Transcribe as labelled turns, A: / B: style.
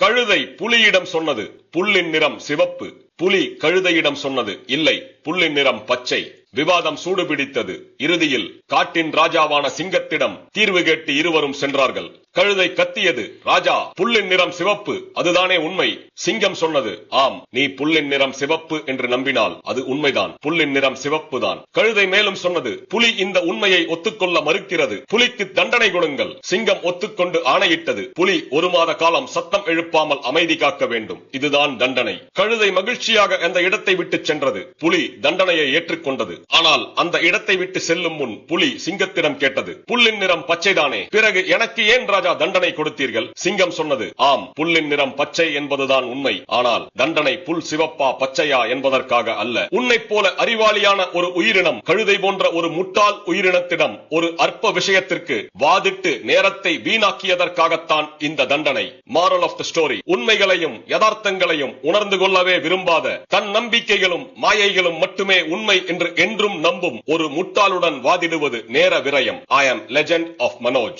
A: கழுதை புலியிடம் சொன்னது புல்லின் நிறம் சிவப்பு. புலி கழுதையிடம் சொன்னது இல்லை, புல்லின் நிறம் பச்சை. விவாதம் சூடுபிடித்தது. இறுதியில் காட்டின் ராஜாவான சிங்கத்திடம் தீர்வு கேட்டு இருவரும் சென்றார்கள். கழுதை கத்தியது, ராஜா, புல்லின் நிறம் சிவப்பு, அதுதானே உண்மை. சிங்கம் சொன்னது, ஆம், நீ புல்லின் நிறம் சிவப்பு என்று நம்பினால் அது உண்மைதான், புல்லின் நிறம் சிவப்பு தான். கழுதை மேலும் சொன்னது, புலி இந்த உண்மையை ஒத்துக்கொள்ள மறுக்கிறது, புலிக்கு தண்டனை கொடுங்கள். சிங்கம் ஒத்துக்கொண்டு ஆணையிட்டது, புலி 1 மாத காலம் சத்தம் எழுப்பாமல் அமைதி காக்க வேண்டும், இதுதான் தண்டனை. கழுதை மகிழ்ச்சியாக அந்த இடத்தை விட்டு சென்றது. புலி தண்டனையை ஏற்றுக்கொண்டது. ஆனால் அந்த இடத்தை விட்டு செல்லும் முன் புலி சிங்கத்திடம் கேட்டது, புல்லின் நிறம் பச்சைதானே, பிறகு எனக்கு ஏன் ராஜா தண்டனை கொடுத்தீர்கள்? சிங்கம் சொன்னது, ஆம், புல்லின் நிறம் பச்சை என்பதுதான் உண்மை, ஆனால் தண்டனை புல் சிவப்பா பச்சையா என்பதற்காக அல்ல. உன்னை போல அறிவாளியான ஒரு உயிரினம் கழுதை போன்ற ஒரு முட்டாள் உயிரினத்திடம் ஒரு அற்ப விஷயத்திற்கு வாதிட்டு நேரத்தை வீணாக்கியதற்காகத்தான் இந்த தண்டனை. மாரல் ஆஃப் தி ஸ்டோரி, உண்மைகளையும் யதார்த்தங்களையும் உணர்ந்து கொள்ளவே விரும்பாத, தன் நம்பிக்கைகளும் மாயைகளும் மட்டுமே உண்மை என்று என்றும் நம்பும் ஒரு முட்டாளுடன் வாதிடுவது நேர விரயம். I am Legend of Manoj.